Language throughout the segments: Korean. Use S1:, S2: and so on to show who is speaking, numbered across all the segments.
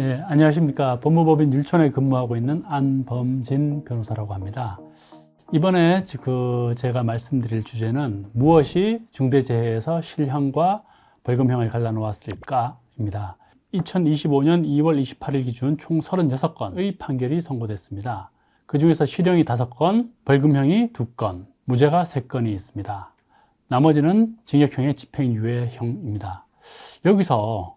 S1: 예, 안녕하십니까. 법무법인 율촌에 근무하고 있는 안범진 변호사라고 합니다. 이번에 제가 말씀드릴 주제는 무엇이 중대재해에서 실형과 벌금형을 갈라놓았을까입니다. 2025년 2월 28일 기준 총 36건의 판결이 선고됐습니다. 그 중에서 실형이 5건, 벌금형이 2건, 무죄가 3건이 있습니다. 나머지는 징역형의 집행유예형입니다. 여기서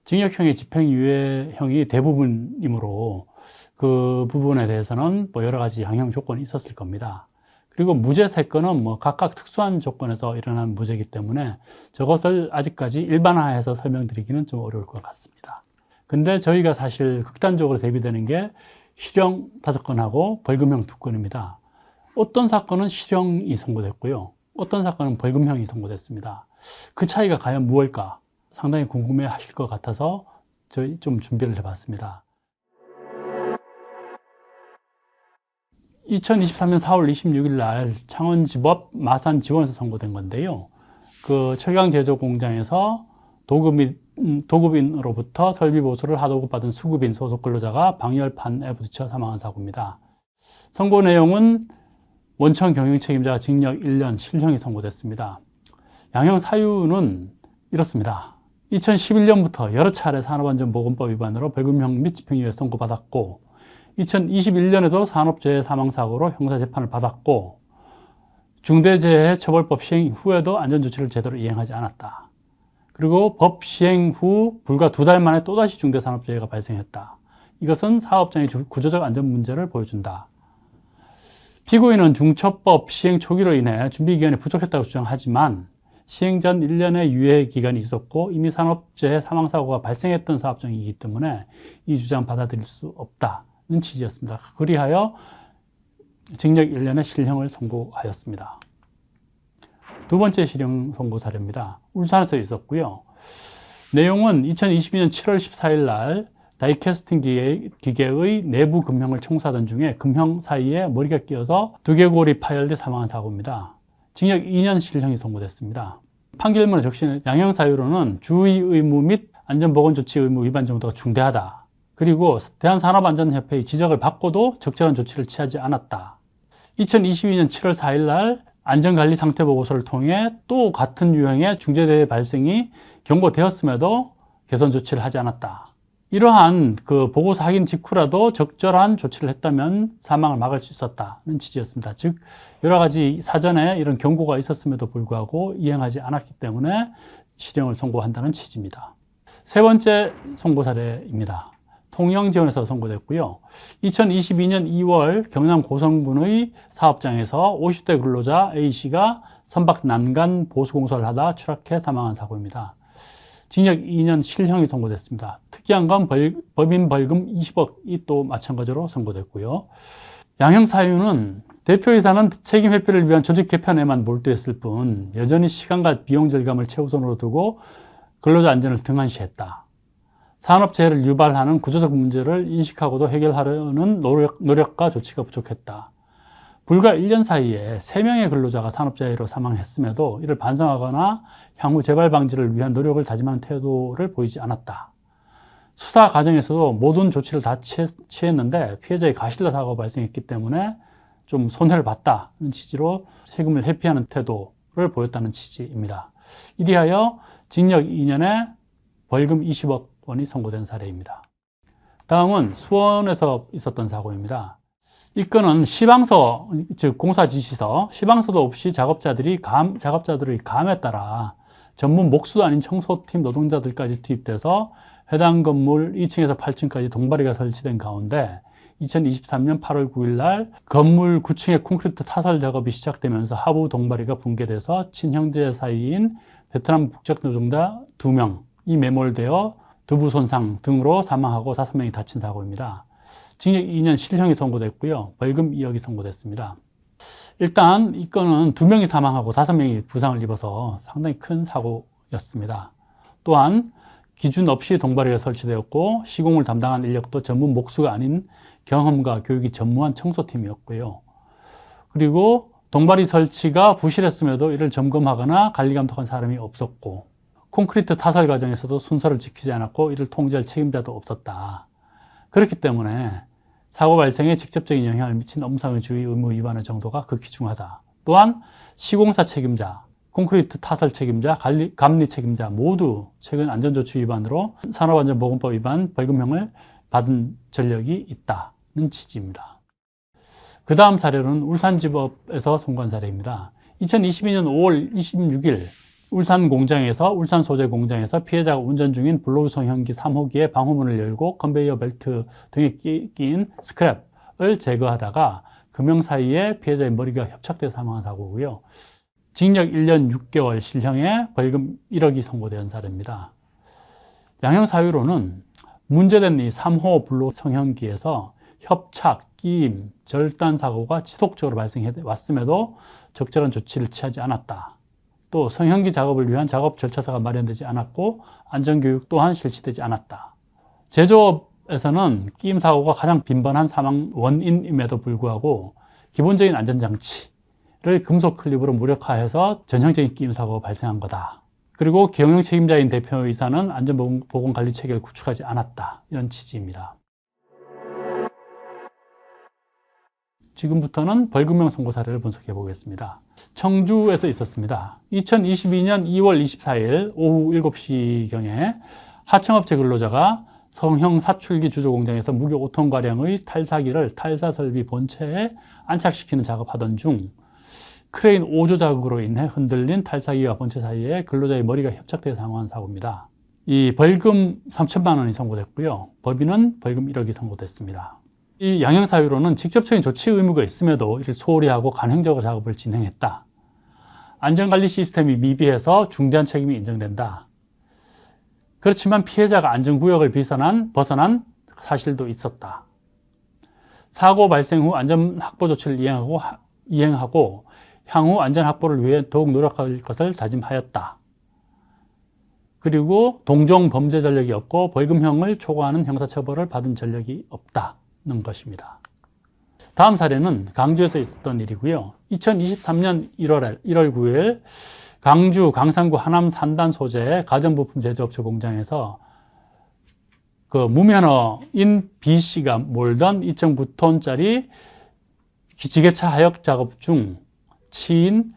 S1: 징역형의 집행유예형이 대부분이므로 그 부분에 대해서는 여러 가지 양형 조건이 있었을 겁니다. 그리고 무죄 3건은 각각 특수한 조건에서 일어난 무죄이기 때문에 저것을 아직까지 일반화해서 설명드리기는 좀 어려울 것 같습니다. 근데 저희가 사실 극단적으로 대비되는 게 실형 5건하고 벌금형 2건입니다. 어떤 사건은 실형이 선고됐고요. 어떤 사건은 벌금형이 선고됐습니다. 그 차이가 과연 무엇일까? 상당히 궁금해 하실 것 같아서 저희 좀 준비를 해봤습니다. 2023년 4월 26일 날 창원지법 마산지원에서 선고된 건데요. 그 철강 제조 공장에서 도급인으로부터 설비 보수를 하도급 받은 수급인 소속 근로자가 방열판에 부딪혀 사망한 사고입니다. 선고 내용은 원천 경영 책임자가 징역 1년, 실형이 선고됐습니다. 양형 사유는 이렇습니다. 2011년부터 여러 차례 산업안전보건법 위반으로 벌금형 및 집행유예 선고받았고 2021년에도 산업재해 사망사고로 형사재판을 받았고 중대재해처벌법 시행 후에도 안전조치를 제대로 이행하지 않았다. 그리고 법 시행 후 불과 2달 만에 또다시 중대산업재해가 발생했다. 이것은 사업장의 구조적 안전 문제를 보여준다. 피고인은 중처법 시행 초기로 인해 준비기간이 부족했다고 주장하지만 시행 전 1년의 유예 기간이 있었고 이미 산업재해 사망사고가 발생했던 사업장이기 때문에 이 주장 받아들일 수 없다는 취지였습니다. 그리하여 징역 1년의 실형을 선고하였습니다. 두 번째 실형 선고 사례입니다. 울산에서 있었고요. 내용은 2022년 7월 14일 날 다이캐스팅 기계의 내부 금형을 청소하던 중에 금형 사이에 머리가 끼어서 두개골이 파열돼 사망한 사고입니다. 징역 2년 실형이 선고됐습니다. 판결문에 적신 양형 사유로는 주의 의무 및 안전보건조치 의무 위반 정도가 중대하다. 그리고 대한산업안전협회의 지적을 받고도 적절한 조치를 취하지 않았다. 2022년 7월 4일 날 안전관리 상태보고서를 통해 또 같은 유형의 중대재해 발생이 경고되었음에도 개선 조치를 하지 않았다. 이러한 그 보고서 확인 직후라도 적절한 조치를 했다면 사망을 막을 수 있었다는 취지였습니다. 즉 여러 가지 사전에 이런 경고가 있었음에도 불구하고 이행하지 않았기 때문에 실형을 선고한다는 취지입니다. 세 번째 선고 사례입니다. 통영지원에서 선고됐고요. 2022년 2월 경남 고성군의 사업장에서 50대 근로자 A씨가 선박 난간 보수공사를 하다 추락해 사망한 사고입니다. 징역 2년 실형이 선고됐습니다. 특이한 건 법인 벌금 20억이 또 마찬가지로 선고됐고요. 양형 사유는 대표이사는 책임 회피를 위한 조직 개편에만 몰두했을 뿐 여전히 시간과 비용 절감을 최우선으로 두고 근로자 안전을 등한시했다. 산업재해를 유발하는 구조적 문제를 인식하고도 해결하려는 노력과 조치가 부족했다. 불과 1년 사이에 3명의 근로자가 산업재해로 사망했음에도 이를 반성하거나 향후 재발 방지를 위한 노력을 다짐하는 태도를 보이지 않았다. 수사 과정에서도 모든 조치를 다 취했는데 피해자의 가실라 사고가 발생했기 때문에 좀 손해를 봤다는 취지로 세금을 회피하는 태도를 보였다는 취지입니다. 이리하여 징역 2년에 벌금 20억 원이 선고된 사례입니다. 다음은 수원에서 있었던 사고입니다. 이 건은 시방서, 즉 공사지시서, 시방서도 없이 작업자들의 감에 따라 전문 목수도 아닌 청소팀 노동자들까지 투입돼서 해당 건물 2층에서 8층까지 동바리가 설치된 가운데 2023년 8월 9일 날 건물 9층의 콘크리트 타설 작업이 시작되면서 하부 동바리가 붕괴돼서 친형제 사이인 베트남 국적 노동자 2명이 매몰되어 두부 손상 등으로 사망하고 5명이 다친 사고입니다. 징역 2년 실형이 선고됐고요. 벌금 2억이 선고됐습니다. 일단 이 건은 2명이 사망하고 5명이 부상을 입어서 상당히 큰 사고였습니다. 또한 기준 없이 동바리가 설치되었고 시공을 담당한 인력도 전문 목수가 아닌 경험과 교육이 전무한 청소팀이었고요. 그리고 동바리 설치가 부실했음에도 이를 점검하거나 관리 감독한 사람이 없었고 콘크리트 타설 과정에서도 순서를 지키지 않았고 이를 통제할 책임자도 없었다. 그렇기 때문에 사고 발생에 직접적인 영향을 미친 업무상의 주의 의무 위반의 정도가 극히 중하다. 또한 시공사 책임자, 콘크리트 타설 책임자, 감리 책임자 모두 최근 안전조치 위반으로 산업안전보건법 위반 벌금형을 받은 전력이 있다는 취지입니다. 그 다음 사례는 울산지법에서 선고한 사례입니다. 2022년 5월 26일 울산 소재 공장에서 피해자가 운전 중인 블로우 성형기 3호기의 방호문을 열고 컨베이어 벨트 등에 끼인 스크랩을 제거하다가 금형 사이에 피해자의 머리가 협착돼 사망한 사고고요. 징역 1년 6개월 실형에 벌금 1억이 선고된 사례입니다. 양형 사유로는 문제된 이 3호 블로우 성형기에서 협착, 끼임, 절단 사고가 지속적으로 발생해 왔음에도 적절한 조치를 취하지 않았다. 또 성형기 작업을 위한 작업 절차서가 마련되지 않았고 안전교육 또한 실시되지 않았다. 제조업에서는 끼임 사고가 가장 빈번한 사망 원인임에도 불구하고 기본적인 안전장치를 금속 클립으로 무력화해서 전형적인 끼임 사고가 발생한 거다. 그리고 경영 책임자인 대표이사는 안전보건관리 체계를 구축하지 않았다. 이런 취지입니다. 지금부터는 벌금형 선고 사례를 분석해 보겠습니다. 청주에서 있었습니다. 2022년 2월 24일 오후 7시경에 하청업체 근로자가 성형 사출기 주조 공장에서 무게 5톤가량의 탈사기를 탈사설비 본체에 안착시키는 작업하던 중 크레인 5조 자극으로 인해 흔들린 탈사기와 본체 사이에 근로자의 머리가 협착되어 사망한 사고입니다. 이 벌금 3천만 원이 선고됐고요. 법인은 벌금 1억이 선고됐습니다. 이 양형 사유로는 직접적인 조치 의무가 있음에도 이를 소홀히 하고 간행적으로 작업을 진행했다. 안전관리 시스템이 미비해서 중대한 책임이 인정된다. 그렇지만 피해자가 안전구역을 벗어난 사실도 있었다. 사고 발생 후 안전확보 조치를 이행하고 향후 안전확보를 위해 더욱 노력할 것을 다짐하였다. 그리고 동종 범죄 전력이 없고 벌금형을 초과하는 형사처벌을 받은 전력이 없다는 것입니다. 다음 사례는 강주에서 있었던 일이고요. 2023년 1월 9일 강주 강산구 하남 산단 소재의 가전부품 제조업체 공장에서 그 무면허인 B씨가 몰던 2.9톤짜리 지게차 하역 작업 중 치인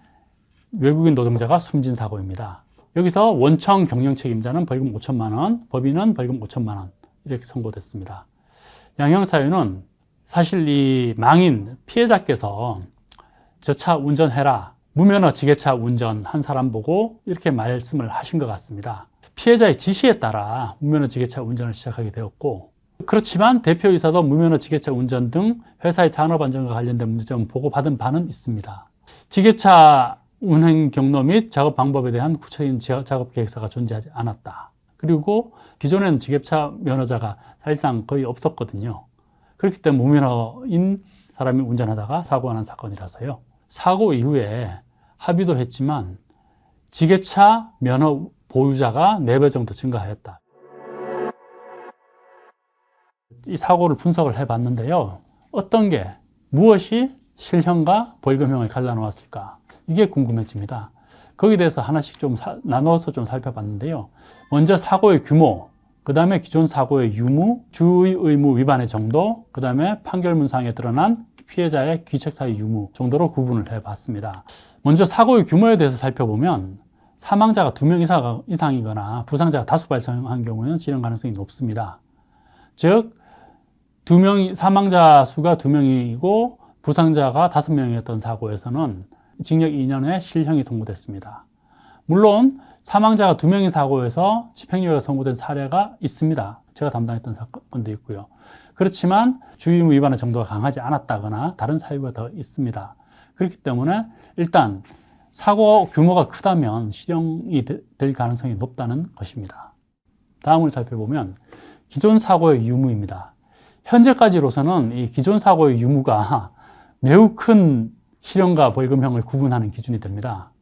S1: 외국인 노동자가 숨진 사고입니다. 여기서 원청 경영 책임자는 벌금 5천만 원, 법인은 벌금 5천만 원 이렇게 선고됐습니다. 양형 사유는 사실 이 망인 피해자께서 저 차 운전해라, 무면허 지게차 운전한 사람 보고 이렇게 말씀을 하신 것 같습니다. 피해자의 지시에 따라 무면허 지게차 운전을 시작하게 되었고, 그렇지만 대표이사도 무면허 지게차 운전 등 회사의 산업안전과 관련된 문제점을 보고받은 바는 있습니다. 지게차 운행 경로 및 작업 방법에 대한 구체적인 작업 계획서가 존재하지 않았다. 그리고 기존에는 지게차 면허자가 사실상 거의 없었거든요. 그렇기 때문에 무면허인 사람이 운전하다가 사고가 난 사건이라서요. 사고 이후에 합의도 했지만 지게차 면허 보유자가 4배 정도 증가하였다. 이 사고를 분석을 해봤는데요. 무엇이 실형과 벌금형을 갈라놓았을까? 이게 궁금해집니다. 거기에 대해서 하나씩 좀 나눠서 좀 살펴봤는데요. 먼저 사고의 규모, 그 다음에 기존 사고의 유무, 주의 의무 위반의 정도, 그 다음에 판결문상에 드러난 피해자의 귀책사의 유무 정도로 구분을 해봤습니다. 먼저 사고의 규모에 대해서 살펴보면 사망자가 2명 이상이거나 부상자가 다수 발생한 경우에는 실형 가능성이 높습니다. 즉, 사망자 수가 2명이고 부상자가 5명이었던 사고에서는 징역 2년에 실형이 선고됐습니다. 물론 사망자가 2명인 사고에서 집행유예가 선고된 사례가 있습니다. 제가 담당했던 사건도 있고요. 그렇지만 주의의무 위반의 정도가 강하지 않았다거나 다른 사유가 더 있습니다. 그렇기 때문에 일단 사고 규모가 크다면 실형이 될 가능성이 높다는 것입니다. 다음을 살펴보면 기존 사고의 유무입니다. 현재까지로서는 이 기존 사고의 유무가 매우 큰 실형과 벌금형을 구분하는 기준이 됩니다.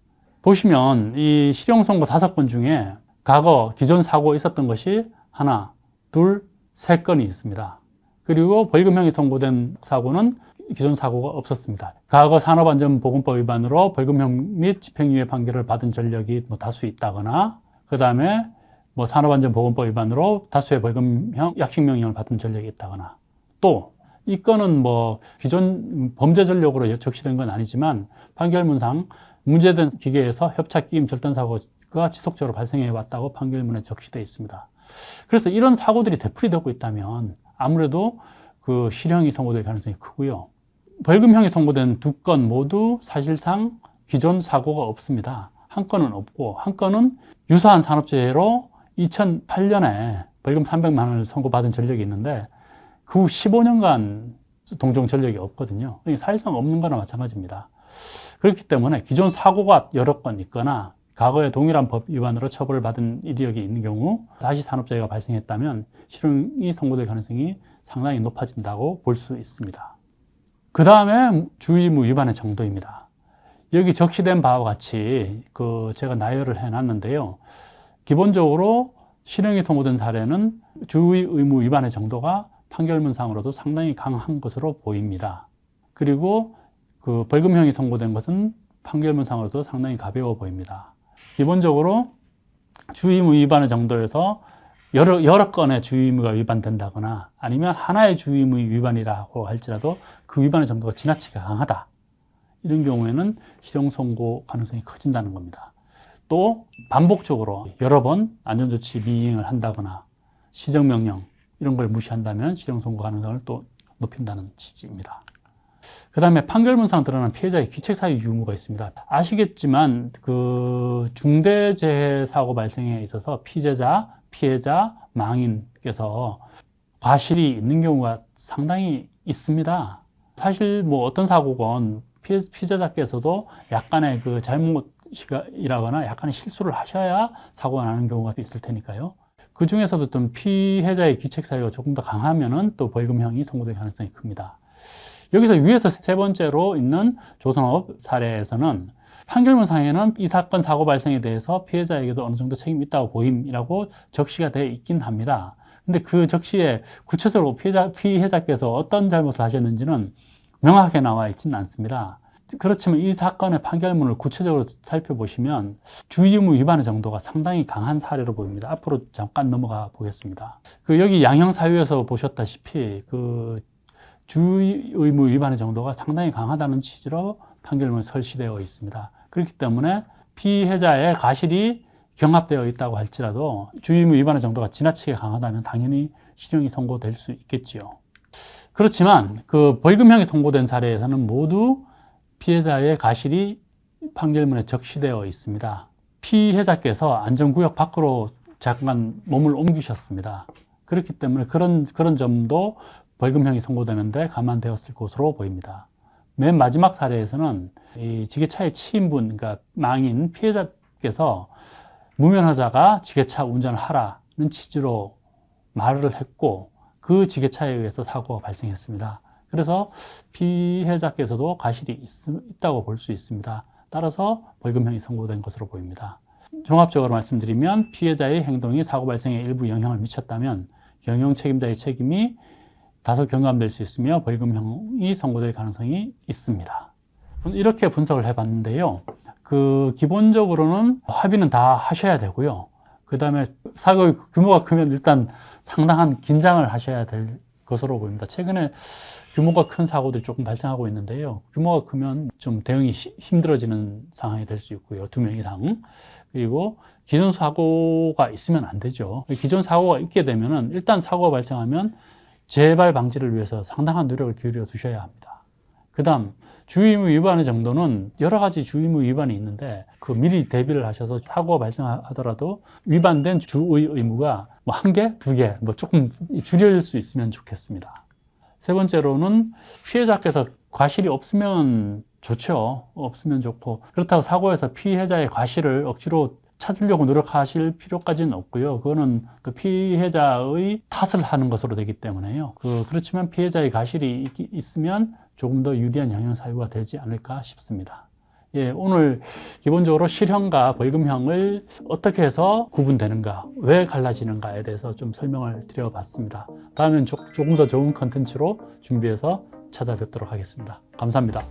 S1: 보시면 이 실형 선고 5건 중에 과거 기존 사고에 있었던 것이 하나, 둘, 3건이 있습니다. 그리고 벌금형이 선고된 사고는 기존 사고가 없었습니다. 과거 산업안전보건법 위반으로 벌금형 및 집행유예 판결을 받은 전력이 다수 있다거나, 그 다음에 뭐 산업안전보건법 위반으로 다수의 벌금형 약식명령을 받은 전력이 있다거나, 또 이 건은 뭐 기존 범죄 전력으로 적시된 건 아니지만 판결문상 문제된 기계에서 협착 끼임 절단 사고가 지속적으로 발생해 왔다고 판결문에 적시되어 있습니다. 그래서 이런 사고들이 되풀이되고 있다면 아무래도 그 실형이 선고될 가능성이 크고요. 벌금형이 선고된 두 건 모두 사실상 기존 사고가 없습니다. 한 건은 없고, 한 건은 유사한 산업재해로 2008년에 벌금 300만 원을 선고받은 전력이 있는데 그 후 15년간 동종 전력이 없거든요. 사실상 없는 거나 마찬가지입니다. 그렇기 때문에 기존 사고가 여러 건 있거나 과거에 동일한 법 위반으로 처벌을 받은 이력이 있는 경우 다시 산업재해가 발생했다면 실형이 선고될 가능성이 상당히 높아진다고 볼 수 있습니다. 그 다음에 주의의무 위반의 정도입니다. 여기 적시된 바와 같이 제가 나열을 해놨는데요. 기본적으로 실형이 선고된 사례는 주의의무 위반의 정도가 판결문상으로도 상당히 강한 것으로 보입니다. 그리고 그 벌금형이 선고된 것은 판결문상으로도 상당히 가벼워 보입니다. 기본적으로 주의의무 위반의 정도에서 여러 건의 주의의무가 위반된다거나 아니면 하나의 주의의무 위반이라고 할지라도 그 위반의 정도가 지나치게 강하다. 이런 경우에는 실형 선고 가능성이 커진다는 겁니다. 또 반복적으로 여러 번 안전조치 미이행을 한다거나 시정명령 이런 걸 무시한다면 실형 선고 가능성을 또 높인다는 취지입니다. 그 다음에 판결문상 드러난 피해자의 귀책사유 유무가 있습니다. 아시겠지만 그 중대재해 사고 발생에 있어서 피해자, 망인께서 과실이 있는 경우가 상당히 있습니다. 사실 뭐 어떤 사고건 피해자께서도 약간의 그 잘못이라거나 약간의 실수를 하셔야 사고가 나는 경우가 있을 테니까요. 그 중에서도 좀 피해자의 귀책 사유가 조금 더 강하면은 또 벌금형이 선고될 가능성이 큽니다. 여기서 위에서 세 번째로 있는 조선업 사례에서는 판결문상에는 이 사건 사고 발생에 대해서 피해자에게도 어느 정도 책임이 있다고 보임이라고 적시가 되어 있긴 합니다. 근데 그 적시에 구체적으로 피해자께서 어떤 잘못을 하셨는지는 명확하게 나와 있지는 않습니다. 그렇지만 이 사건의 판결문을 구체적으로 살펴보시면 주의의무 위반의 정도가 상당히 강한 사례로 보입니다. 앞으로 잠깐 넘어가 보겠습니다. 여기 양형 사유에서 보셨다시피 주의의무 위반의 정도가 상당히 강하다는 취지로 판결문에 설치되어 있습니다. 그렇기 때문에 피해자의 과실이 경합되어 있다고 할지라도 주의의무 위반의 정도가 지나치게 강하다면 당연히 실형이 선고될 수 있겠지요. 그렇지만 그 벌금형이 선고된 사례에서는 모두 피해자의 과실이 판결문에 적시되어 있습니다. 피해자께서 안전구역 밖으로 잠깐 몸을 옮기셨습니다. 그렇기 때문에 그런 점도 벌금형이 선고되는데 감안되었을 것으로 보입니다. 맨 마지막 사례에서는 이 지게차의 치인분, 그러니까 망인 피해자께서 무면허자가 지게차 운전을 하라는 취지로 말을 했고 그 지게차에 의해서 사고가 발생했습니다. 그래서 피해자께서도 과실이 있다고 볼 수 있습니다. 따라서 벌금형이 선고된 것으로 보입니다. 종합적으로 말씀드리면 피해자의 행동이 사고 발생에 일부 영향을 미쳤다면 경영 책임자의 책임이 다소 경감될 수 있으며 벌금형이 선고될 가능성이 있습니다. 이렇게 분석을 해봤는데요. 기본적으로는 합의는 다 하셔야 되고요. 그 다음에 사고의 규모가 크면 일단 상당한 긴장을 하셔야 될 것으로 보입니다. 최근에 규모가 큰 사고들이 조금 발생하고 있는데요. 규모가 크면 좀 대응이 힘들어지는 상황이 될 수 있고요. 2명 이상. 그리고 기존 사고가 있으면 안 되죠. 기존 사고가 있게 되면은 일단 사고가 발생하면 재발 방지를 위해서 상당한 노력을 기울여 두셔야 합니다. 그 다음 주의의무 위반의 정도는 여러 가지 주의의무 위반이 있는데 미리 대비를 하셔서 사고가 발생하더라도 위반된 주의 의무가 뭐 1개, 2개, 뭐 조금 줄일 수 있으면 좋겠습니다. 세 번째로는 피해자께서 과실이 없으면 좋죠. 없으면 좋고 그렇다고 사고에서 피해자의 과실을 억지로 찾으려고 노력하실 필요까지는 없고요. 그거는 그 피해자의 탓을 하는 것으로 되기 때문에요. 그렇지만 피해자의 과실이 있으면 조금 더 유리한 양형 사유가 되지 않을까 싶습니다. 예, 오늘 기본적으로 실형과 벌금형을 어떻게 해서 구분되는가, 왜 갈라지는가에 대해서 좀 설명을 드려봤습니다. 다음엔 조금 더 좋은 컨텐츠로 준비해서 찾아뵙도록 하겠습니다. 감사합니다.